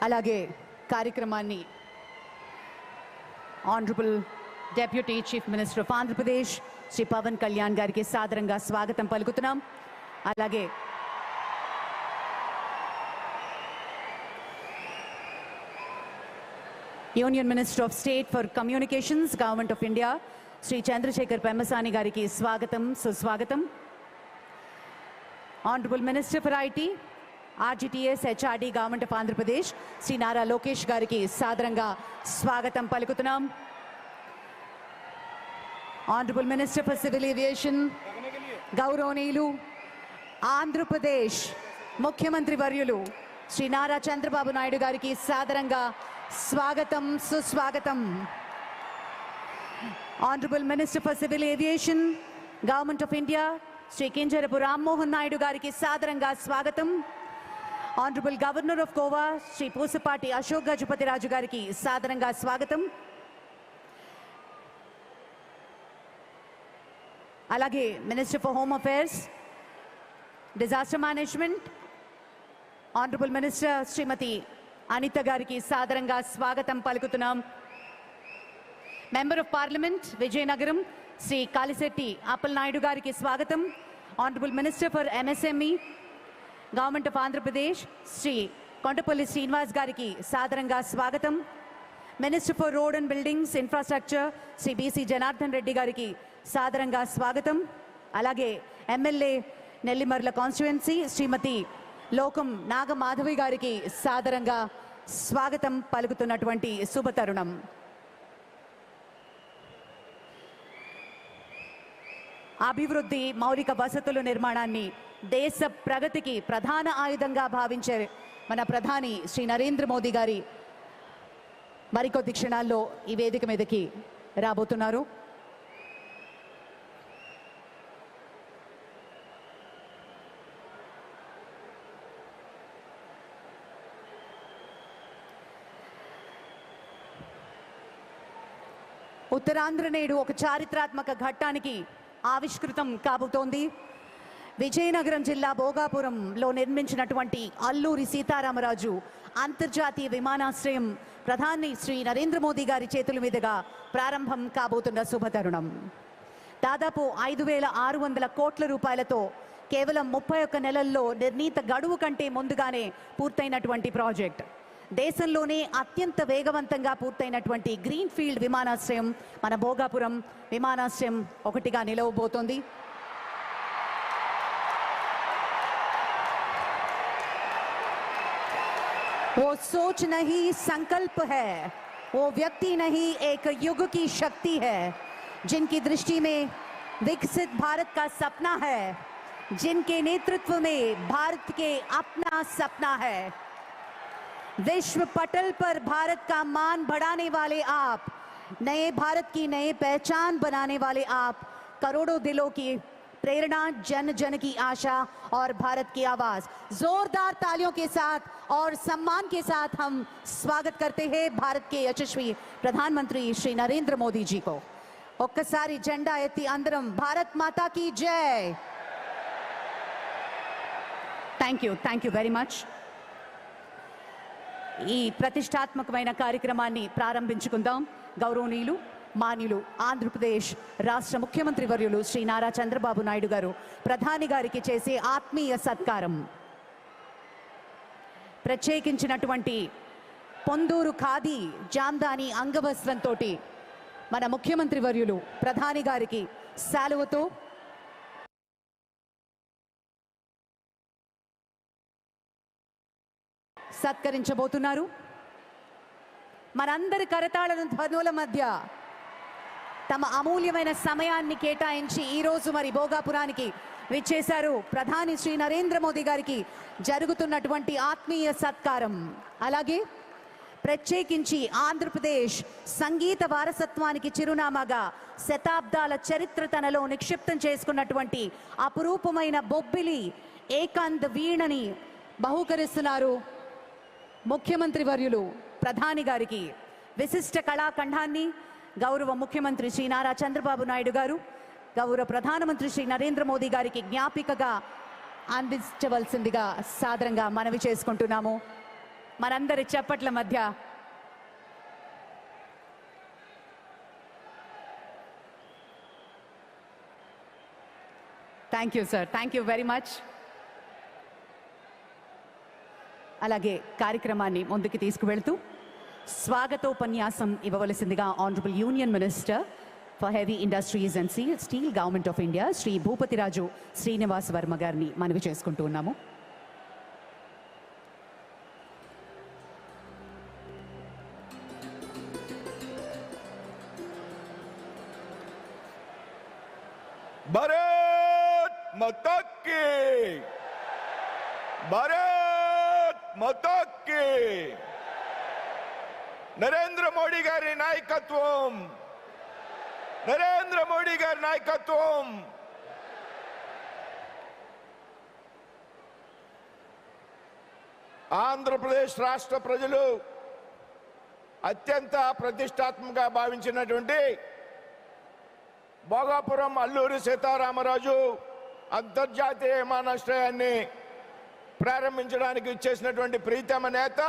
అలాగే కార్యక్రమాన్ని honourable deputy chief minister of Andhra Pradesh Shri Pawan Kalyan గారికి సాదరంగా స్వాగతం పలుకుతున్నాం. అలాగే union minister of state for communications government of India Shri Chandrasekhar Pemmasani గారికి స్వాగతం సుస్వాగతం. Honourable minister for IT RGTS HRD government of Andhra Pradesh Shri Nara Lokesh గారికి సాదరంగా స్వాగతం పలుకుతున్నాం. Honourable minister for civil aviation గౌరవనీయులు ఆంధ్రప్రదేశ్ ముఖ్యమంత్రి వర్యులు శ్రీ నారా చంద్రబాబు నాయుడు గారికి సాదరంగా స్వాగతం సుస్వాగతం. Honourable minister for civil aviation government of India Shri Kinjarapu Rammohan Naidu గారికి సాదరంగా స్వాగతం. Honourable governor of Goa Shri Pusapati Ashok Gajapathi Raju గారికి సాదరంగా స్వాగతం. అలాగే minister for home affairs disaster management honourable minister Shrimati Anitha గారికి సాదరంగా స్వాగతం పలుకుతున్నాం. Member of parliament Vizianagaram Shri Kalisetti Appalanaidu గారికి స్వాగతం. Honourable minister for MSME government of Andhra Pradesh Shri Kondapalli Srinivas గారికి సాదరంగా స్వాగతం. Minister for road and buildings infrastructure Shri BC Janardhan Reddy గారికి సాదరంగా స్వాగతం. అలాగే ఎమ్మెల్యే నెల్లిమర్ల కాన్స్టిట్యుయెన్సీ శ్రీమతి లోకం నాగమాధవి గారికి సాదరంగా స్వాగతం పలుకుతున్నటువంటి శుభతరుణం. అభివృద్ధి మౌలిక వసతుల నిర్మాణాన్ని దేశ ప్రగతికి ప్రధాన ఆయుధంగా భావించే మన ప్రధాని శ్రీ నరేంద్ర మోదీ గారి మరికొద్ది క్షణాల్లో ఈ వేదిక మీదకి రాబోతున్నారు. ఉత్తరాంధ్ర నేడు ఒక చారిత్రాత్మక ఘట్టానికి ఆవిష్కృతం కాబోతోంది. విజయనగరం జిల్లా భోగాపురంలో నిర్మించినటువంటి అల్లూరి సీతారామరాజు అంతర్జాతీయ విమానాశ్రయం ప్రధాని శ్రీ నరేంద్ర మోదీ గారి చేతుల మీదుగా ప్రారంభం కాబోతున్న శుభతరుణం. దాదాపు 5,600 కోట్ల రూపాయలతో కేవలం 31 నెలల్లో నిర్ణీత గడువు కంటే ముందుగానే పూర్తయినటువంటి ప్రాజెక్ట్. దేశంలోనే అత్యంత వేగవంతంగా పూర్తయినటువంటి గ్రీన్ ఫీల్డ్ విమానాశ్రయం మన భోగాపురం విమానాశ్రయం ఒకటిగా నిలవబోతోంది. वो सोच नहीं संकल्प है, वो व्यक्ति नहीं एक युग की शक्ति है, जिनकी दृष्टि में विकसित भारत का सपना है, जिनके नेतृत्व में भारत के अपना सपना है. विश्व पटल पर भारत का मान बढ़ाने वाले आप, नए भारत की नए पहचान बनाने वाले आप, करोड़ों दिलों की प्रेरणा, जन जन की आशा और भारत की आवाज. जोरदार तालियों के साथ और सम्मान के साथ हम स्वागत करते हैं भारत के यशस्वी प्रधानमंत्री श्री नरेंद्र मोदी जी को. ఒక్కసారి జెండా ఎత్తి అందరం భారత్ మాతా की जय. Thank you very much. ఈ ప్రతిష్టాత్మకమైన కార్యక్రమాన్ని ప్రారంభించుకుందాం. గౌరవనీయులు మాన్యులు ఆంధ్రప్రదేశ్ రాష్ట్ర ముఖ్యమంత్రి వర్యులు శ్రీ నారా చంద్రబాబు నాయుడు గారు ప్రధాని గారికి చేసే ఆత్మీయ సత్కారం. ప్రత్యేకించినటువంటి పొందూరు ఖాదీ జాందాని అంగవస్త్రంతో మన ముఖ్యమంత్రి వర్యులు ప్రధాని గారికి శాలువతో సత్కరించబోతున్నారు. మనందరి కరతాళ ధ్వనుల మధ్య తమ అమూల్యమైన సమయాన్ని కేటాయించి ఈరోజు మరి భోగాపురానికి విచ్చేశారు ప్రధాని శ్రీ నరేంద్ర మోదీ గారికి జరుగుతున్నటువంటి ఆత్మీయ సత్కారం. అలాగే ప్రత్యేకించి ఆంధ్రప్రదేశ్ సంగీత వారసత్వానికి చిరునామాగా శతాబ్దాల చరిత్ర తనలో నిక్షిప్తం చేసుకున్నటువంటి అపురూపమైన బొబ్బిలి ఏకాంత వీణని బహూకరిస్తున్నారు ముఖ్యమంత్రి వర్యులు ప్రధాని గారికి. విశిష్ట కళాఖండాన్ని గౌరవ ముఖ్యమంత్రి శ్రీ నారా చంద్రబాబు నాయుడు గారు గౌరవ ప్రధానమంత్రి శ్రీ నరేంద్ర మోదీ గారికి జ్ఞాపికగా అందించవలసిందిగా సాదరంగా మనవి చేసుకుంటున్నాము. మనందరి చప్పట్ల మధ్య thank you sir, thank you very much. అలాగే కార్యక్రమాన్ని ముందుకు తీసుకువెళ్తూ స్వాగతోపన్యాసం ఇవ్వవలసిందిగా honourable union minister for heavy industries and steel government of India Shri Bhupathiraju Srinivas Varma గారిని మనవి చేసుకుంటూ ఉన్నాము. భారత్ మాతా కీ, భారత్ మాతా కీ. నరేంద్ర మోడీ గారి నాయకత్వం, నరేంద్ర మోడీ గారి నాయకత్వం. ఆంధ్రప్రదేశ్ రాష్ట్ర ప్రజలు అత్యంత ప్రతిష్టాత్మకంగా భావించినటువంటి భోగాపురం అల్లూరి సీతారామరాజు అంతర్జాతీయ విమానాశ్రయాన్ని ప్రారంభించడానికి ఇచ్చేసినటువంటి ప్రీతమ నేత